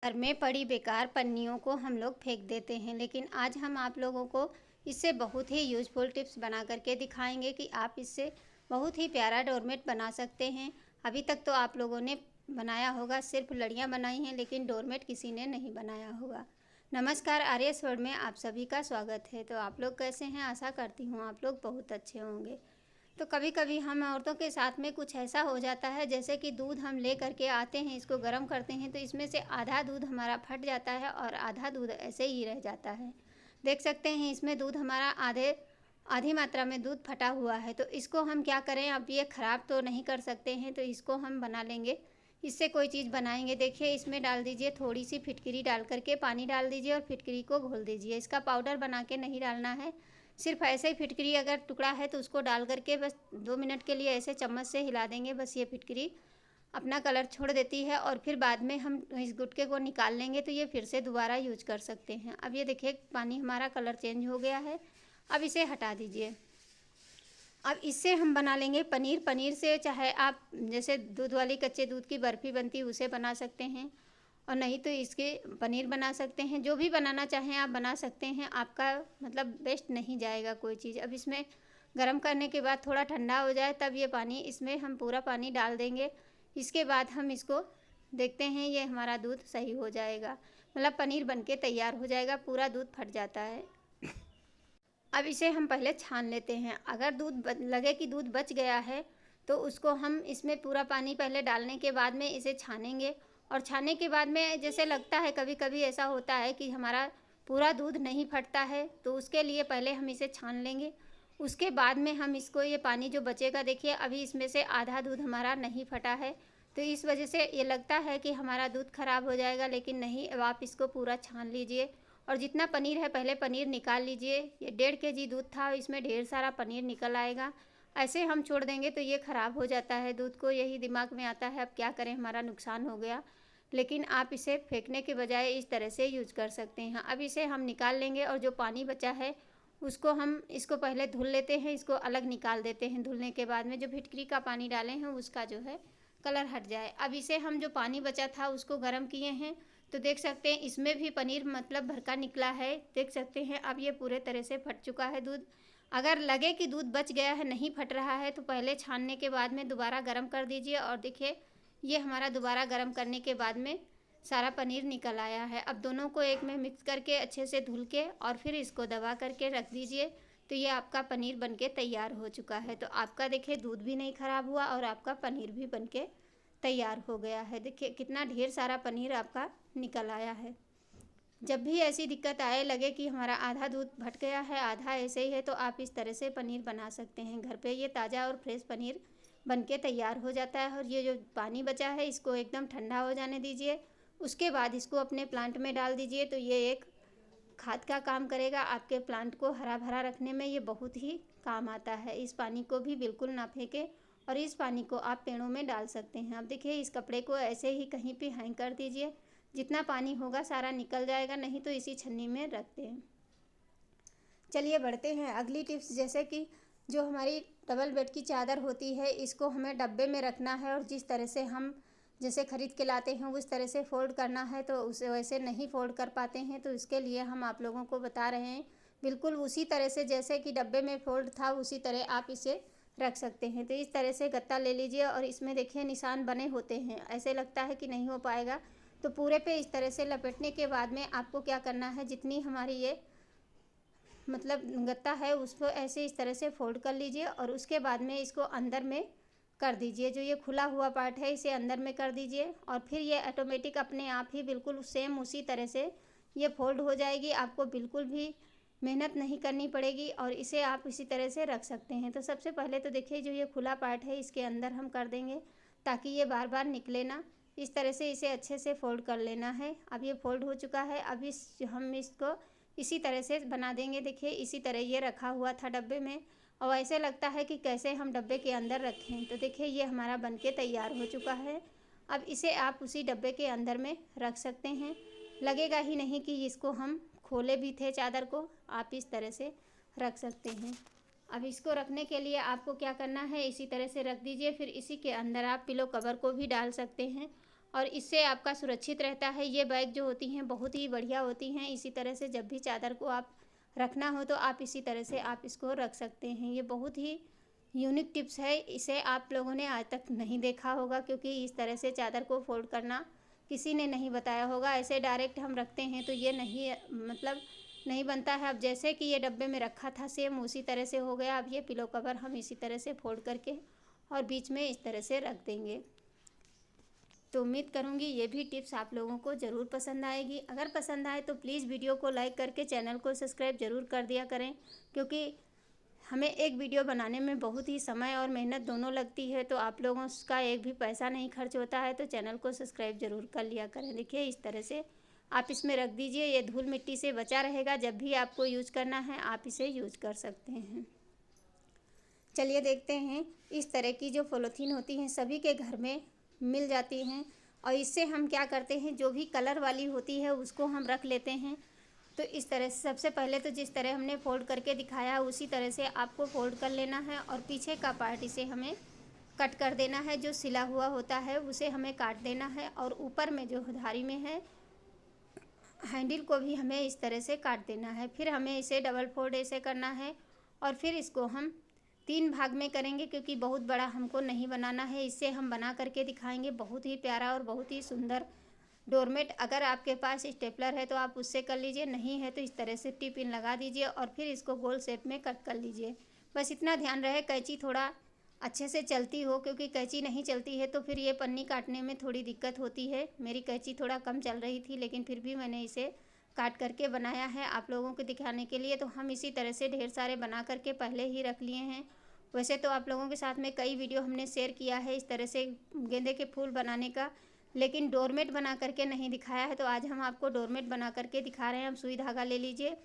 घर में पड़ी बेकार पन्नियों को हम लोग फेंक देते हैं, लेकिन आज हम आप लोगों को इससे बहुत ही यूज़फुल टिप्स बना करके दिखाएंगे कि आप इससे बहुत ही प्यारा डोरमेट बना सकते हैं। अभी तक तो आप लोगों ने बनाया होगा, सिर्फ लड़ियाँ बनाई हैं, लेकिन डोरमेट किसी ने नहीं बनाया होगा। नमस्कार, आर्यस वर्ल्ड में आप सभी का स्वागत है। तो आप लोग कैसे हैं? आशा करती हूँ आप लोग बहुत अच्छे होंगे। तो कभी कभी हम औरतों के साथ में कुछ ऐसा हो जाता है, जैसे कि दूध हम ले करके आते हैं, इसको गर्म करते हैं, तो इसमें से आधा दूध हमारा फट जाता है और आधा दूध ऐसे ही रह जाता है। देख सकते हैं इसमें दूध हमारा आधी मात्रा में दूध फटा हुआ है। तो इसको हम क्या करें? अब ये ख़राब तो नहीं कर सकते हैं, तो इसको हम बना लेंगे। इससे कोई चीज़ बनाएंगे। देखिए, इसमें डाल दीजिए थोड़ी सी फिटकरी, डाल करके पानी डाल दीजिए और फिटकरी को घोल दीजिए। इसका पाउडर बना के नहीं डालना है, सिर्फ ऐसे ही फिटकरी अगर टुकड़ा है तो उसको डाल करके बस 2 मिनट के लिए ऐसे चम्मच से हिला देंगे। बस ये फिटकरी अपना कलर छोड़ देती है और फिर बाद में हम इस गुटके को निकाल लेंगे, तो ये फिर से दोबारा यूज कर सकते हैं। अब ये देखिए पानी हमारा कलर चेंज हो गया है। अब इसे हटा दीजिए। अब इससे हम बना लेंगे पनीर। पनीर से चाहे आप जैसे दूध वाली कच्चे दूध की बर्फ़ी बनती उसे बना सकते हैं, और नहीं तो इसके पनीर बना सकते हैं। जो भी बनाना चाहें आप बना सकते हैं, आपका मतलब वेस्ट नहीं जाएगा कोई चीज़। अब इसमें गरम करने के बाद थोड़ा ठंडा हो जाए तब ये पानी, इसमें हम पूरा पानी डाल देंगे। इसके बाद हम इसको देखते हैं, ये हमारा दूध सही हो जाएगा, मतलब पनीर बनके तैयार हो जाएगा। पूरा दूध फट जाता है। अब इसे हम पहले छान लेते हैं। अगर लगे कि दूध बच गया है तो उसको हम इसमें पूरा पानी पहले डालने के बाद में इसे छानेंगे। और छानने के बाद में जैसे लगता है, कभी कभी ऐसा होता है कि हमारा पूरा दूध नहीं फटता है, तो उसके लिए पहले हम इसे छान लेंगे। उसके बाद में हम इसको, ये पानी जो बचेगा, देखिए अभी इसमें से आधा दूध हमारा नहीं फटा है, तो इस वजह से ये लगता है कि हमारा दूध ख़राब हो जाएगा, लेकिन नहीं। अब आप इसको पूरा छान लीजिए और जितना पनीर है पहले पनीर निकाल लीजिए। ये 1.5 kg दूध था, इसमें ढेर सारा पनीर निकल आएगा। ऐसे हम छोड़ देंगे तो ये ख़राब हो जाता है दूध को, यही दिमाग में आता है अब क्या करें, हमारा नुकसान हो गया। लेकिन आप इसे फेंकने के बजाय इस तरह से यूज कर सकते हैं। अब इसे हम निकाल लेंगे और जो पानी बचा है उसको हम इसको पहले धुल लेते हैं, इसको अलग निकाल देते हैं। धुलने के बाद में जो फिटकरी का पानी डाले हैं उसका जो है कलर हट जाए। अब इसे हम जो पानी बचा था उसको गर्म किए हैं, तो देख सकते हैं इसमें भी पनीर मतलब भरका निकला है। देख सकते हैं अब ये पूरे तरह से फट चुका है दूध। अगर लगे कि दूध बच गया है, नहीं फट रहा है, तो पहले छानने के बाद में दोबारा गर्म कर दीजिए। और देखिए ये हमारा दोबारा गर्म करने के बाद में सारा पनीर निकल आया है। अब दोनों को एक में मिक्स करके अच्छे से धुल के और फिर इसको दबा करके रख दीजिए, तो ये आपका पनीर बनके तैयार हो चुका है। तो आपका देखिए दूध भी नहीं ख़राब हुआ और आपका पनीर भी बनके तैयार हो गया है। देखिए कितना ढेर सारा पनीर आपका निकल आया है। जब भी ऐसी दिक्कत आए, लगे कि हमारा आधा दूध फट गया है, आधा ऐसे ही है, तो आप इस तरह से पनीर बना सकते हैं घर पे। ये ताज़ा और फ्रेश पनीर बनके तैयार हो जाता है। और ये जो पानी बचा है इसको एकदम ठंडा हो जाने दीजिए। उसके बाद इसको अपने प्लांट में डाल दीजिए, तो ये एक खाद का काम करेगा। आपके प्लांट को हरा भरा रखने में ये बहुत ही काम आता है। इस पानी को भी बिल्कुल ना फेंकें और इस पानी को आप पेड़ों में डाल सकते हैं। अब देखिए इस कपड़े को ऐसे ही कहीं पे हैंग कर दीजिए, जितना पानी होगा सारा निकल जाएगा, नहीं तो इसी छन्नी में रख दें। चलिए बढ़ते हैं अगली टिप्स। जैसे कि जो हमारी डबल बेड की चादर होती है, इसको हमें डब्बे में रखना है और जिस तरह से हम जैसे ख़रीद के लाते हैं उस तरह से फ़ोल्ड करना है, तो उसे वैसे नहीं फ़ोल्ड कर पाते हैं। तो इसके लिए हम आप लोगों को बता रहे हैं, बिल्कुल उसी तरह से जैसे कि डब्बे में फ़ोल्ड था उसी तरह आप इसे रख सकते हैं। तो इस तरह से गत्ता ले लीजिए और इसमें देखिए निशान बने होते हैं। ऐसे लगता है कि नहीं हो पाएगा, तो पूरे पे इस तरह से लपेटने के बाद में आपको क्या करना है, जितनी हमारी ये मतलब गत्ता है उसको ऐसे इस तरह से फोल्ड कर लीजिए और उसके बाद में इसको अंदर में कर दीजिए। जो ये खुला हुआ पार्ट है इसे अंदर में कर दीजिए और फिर ये ऑटोमेटिक अपने आप ही बिल्कुल सेम उसी तरह से ये फोल्ड हो जाएगी। आपको बिल्कुल भी मेहनत नहीं करनी पड़ेगी और इसे आप इसी तरह से रख सकते हैं। तो सबसे पहले तो देखिए जो ये खुला पार्ट है इसके अंदर हम कर देंगे ताकि ये बार बार निकले ना। इस तरह से इसे अच्छे से फोल्ड कर लेना है। अब ये फोल्ड हो चुका है। अब हम इसको इसी तरह से बना देंगे। देखिए इसी तरह ये रखा हुआ था डब्बे में और ऐसे लगता है कि कैसे हम डब्बे के अंदर रखें। तो देखिए ये हमारा बनके तैयार हो चुका है। अब इसे आप उसी डब्बे के अंदर में रख सकते हैं। लगेगा ही नहीं कि इसको हम खोले भी थे चादर को। आप इस तरह से रख सकते हैं। अब इसको रखने के लिए आपको क्या करना है, इसी तरह से रख दीजिए। फिर इसी के अंदर आप पिलो कवर को भी डाल सकते हैं और इससे आपका सुरक्षित रहता है। ये बैग जो होती हैं बहुत ही बढ़िया होती हैं। इसी तरह से जब भी चादर को आप रखना हो तो आप इसी तरह से आप इसको रख सकते हैं। ये बहुत ही यूनिक टिप्स है, इसे आप लोगों ने आज तक नहीं देखा होगा, क्योंकि इस तरह से चादर को फोल्ड करना किसी ने नहीं बताया होगा। ऐसे डायरेक्ट हम रखते हैं तो ये नहीं, मतलब नहीं बनता है। अब जैसे कि ये डब्बे में रखा था सेम उसी तरह से हो गया। अब ये पिलो कवर हम इसी तरह से फोल्ड करके और बीच में इस तरह से रख देंगे। तो उम्मीद करूँगी ये भी टिप्स आप लोगों को ज़रूर पसंद आएगी। अगर पसंद आए तो प्लीज़ वीडियो को लाइक करके चैनल को सब्सक्राइब ज़रूर कर दिया करें, क्योंकि हमें एक वीडियो बनाने में बहुत ही समय और मेहनत दोनों लगती है। तो आप लोगों का एक भी पैसा नहीं खर्च होता है, तो चैनल को सब्सक्राइब ज़रूर कर लिया करें। देखिए इस तरह से आप इसमें रख दीजिए, ये धूल मिट्टी से बचा रहेगा। जब भी आपको यूज़ करना है आप इसे यूज़ कर सकते हैं। चलिए देखते हैं, इस तरह की जो पॉलीथीन होती हैं सभी के घर में मिल जाती हैं, और इससे हम क्या करते हैं, जो भी कलर वाली होती है उसको हम रख लेते हैं। तो इस तरह से सबसे पहले तो जिस तरह हमने फोल्ड करके दिखाया उसी तरह से आपको फोल्ड कर लेना है, और पीछे का पार्ट इसे हमें कट कर देना है। जो सिला हुआ होता है उसे हमें काट देना है, और ऊपर में जो धारी में है हैंडल को भी हमें इस तरह से काट देना है। फिर हमें इसे डबल फोल्ड ऐसे करना है, और फिर इसको हम 3 भाग में करेंगे, क्योंकि बहुत बड़ा हमको नहीं बनाना है। इससे हम बना करके दिखाएंगे बहुत ही प्यारा और बहुत ही सुंदर डोरमेट। अगर आपके पास स्टेपलर है तो आप उससे कर लीजिए, नहीं है तो इस तरह से टिप इन लगा दीजिए और फिर इसको गोल शेप में कट कर लीजिए। बस इतना ध्यान रहे कैंची थोड़ा अच्छे से चलती हो, क्योंकि कैंची नहीं चलती है तो फिर ये पन्नी काटने में थोड़ी दिक्कत होती है। मेरी कैंची थोड़ा कम चल रही थी, लेकिन फिर भी मैंने इसे काट करके बनाया है आप लोगों को दिखाने के लिए। तो हम इसी तरह से ढेर सारे बना करके पहले ही रख लिए हैं। वैसे तो आप लोगों के साथ में कई वीडियो हमने शेयर किया है इस तरह से गेंदे के फूल बनाने का, लेकिन डोरमेट बना करके नहीं दिखाया है। तो आज हम आपको डोरमेट बना करके दिखा रहे हैं। हम सुई धागा ले लीजिए,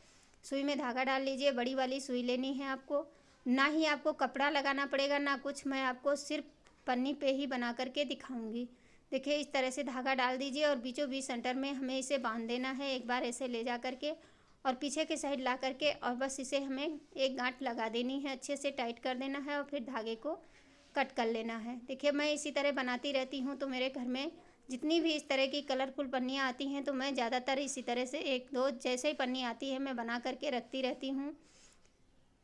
सुई में धागा डाल लीजिए, बड़ी वाली सुई लेनी है आपको। ना ही आपको कपड़ा लगाना पड़ेगा ना कुछ, मैं आपको सिर्फ पन्नी पे ही बना करके दिखाऊंगी। देखिए इस तरह से धागा डाल दीजिए और बीचों बीच सेंटर में हमें इसे बांध देना है। एक बार ऐसे ले जा करके और पीछे के साइड ला करके, और बस इसे हमें एक गांठ लगा देनी है, अच्छे से टाइट कर देना है और फिर धागे को कट कर लेना है। देखिए मैं इसी तरह बनाती रहती हूँ, तो मेरे घर में जितनी भी इस तरह की कलरफुल पन्नियाँ आती हैं तो मैं ज़्यादातर इसी तरह से एक दो जैसे ही पन्नी आती है मैं बना करके रखती रहती हूँ।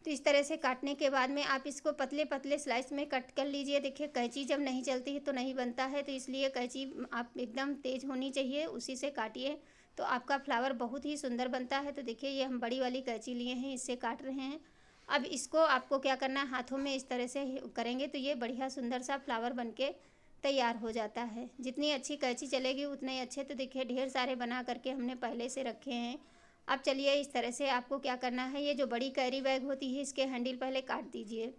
तो इस तरह से काटने के बाद में आप इसको पतले पतले स्लाइस में कट कर लीजिए। देखिए कैंची जब नहीं चलती है तो नहीं बनता है, तो इसलिए कैंची आप एकदम तेज़ होनी चाहिए, उसी से काटिए तो आपका फ्लावर बहुत ही सुंदर बनता है। तो देखिए ये हम बड़ी वाली कैंची लिए हैं, इससे काट रहे हैं। अब इसको आपको क्या करना है, हाथों में इस तरह से करेंगे तो ये बढ़िया सुंदर सा फ्लावर बन के तैयार हो जाता है। जितनी अच्छी कैंची चलेगी उतने ही अच्छे। तो देखिए ढेर सारे बना करके हमने पहले से रखे हैं। अब चलिए इस तरह से आपको क्या करना है, ये जो बड़ी कैरी बैग होती है इसके हैंडल पहले काट दीजिए।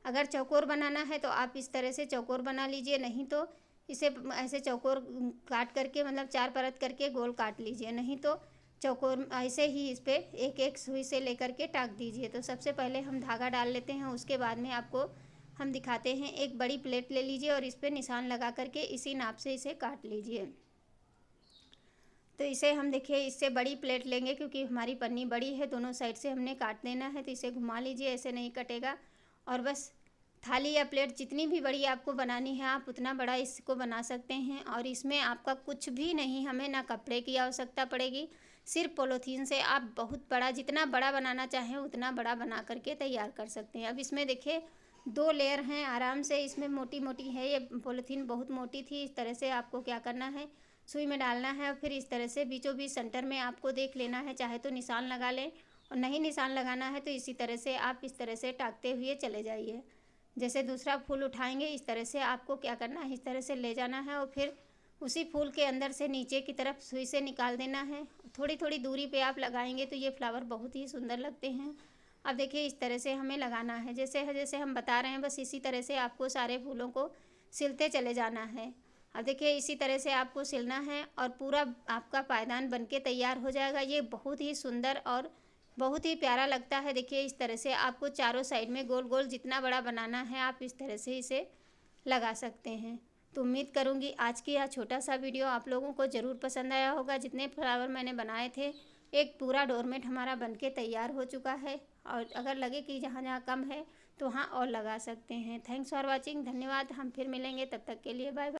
अगर चौकोर बनाना है तो आप इस तरह से चौकोर बना लीजिए, नहीं तो इसे ऐसे चौकोर काट करके मतलब 4 परत करके गोल काट लीजिए, नहीं तो चौकोर ऐसे ही इस पर एक एक सुई से लेकर के टाक दीजिए। तो सबसे पहले हम धागा डाल लेते हैं, उसके बाद में आपको हम दिखाते हैं। एक बड़ी प्लेट ले लीजिए और इस पर निशान लगा करके इसी नाप से इसे काट लीजिए। तो इसे हम देखिए इससे बड़ी प्लेट लेंगे, क्योंकि हमारी पन्नी बड़ी है, दोनों साइड से हमने काट देना है। तो इसे घुमा लीजिए, ऐसे नहीं कटेगा। और बस थाली या प्लेट जितनी भी बड़ी आपको बनानी है आप उतना बड़ा इसको बना सकते हैं। और इसमें आपका कुछ भी नहीं, हमें ना कपड़े की आवश्यकता पड़ेगी, सिर्फ पॉलीथीन से आप बहुत बड़ा, जितना बड़ा बनाना चाहें उतना बड़ा बना करके तैयार कर सकते हैं। अब इसमें देखिए 2 लेयर हैं आराम से, इसमें मोटी मोटी है, ये पॉलीथीन बहुत मोटी थी। इस तरह से आपको क्या करना है, सुई में डालना है और फिर इस तरह से बीचों बीच सेंटर में आपको देख लेना है। चाहे तो निशान लगा लें, और नहीं निशान लगाना है तो इसी तरह से आप इस तरह से टाकते हुए चले जाइए। जैसे दूसरा फूल उठाएंगे इस तरह से आपको क्या करना है, इस तरह से ले जाना है और फिर उसी फूल के अंदर से नीचे की तरफ सुई से निकाल देना है। थोड़ी थोड़ी दूरी पे आप लगाएंगे तो ये फ्लावर बहुत ही सुंदर लगते हैं। अब देखिए इस तरह से हमें लगाना है, जैसे हम बता रहे हैं, बस इसी तरह से आपको सारे फूलों को सिलते चले जाना है। अब देखिए इसी तरह से आपको सिलना है और पूरा आपका पायदान बनके तैयार हो जाएगा। ये बहुत ही सुंदर और बहुत ही प्यारा लगता है। देखिए इस तरह से आपको चारों साइड में गोल गोल जितना बड़ा बनाना है आप इस तरह से इसे लगा सकते हैं। तो उम्मीद करूँगी आज की यह छोटा सा वीडियो आप लोगों को ज़रूर पसंद आया होगा। जितने फ्लावर मैंने बनाए थे, एक पूरा डोरमेट हमारा बनके तैयार हो चुका है, और अगर लगे कि जहाँ जहाँ कम है तो वहाँ और लगा सकते हैं। थैंक्स फॉर वॉचिंग, धन्यवाद। हम फिर मिलेंगे, तब तक के लिए बाय बाय।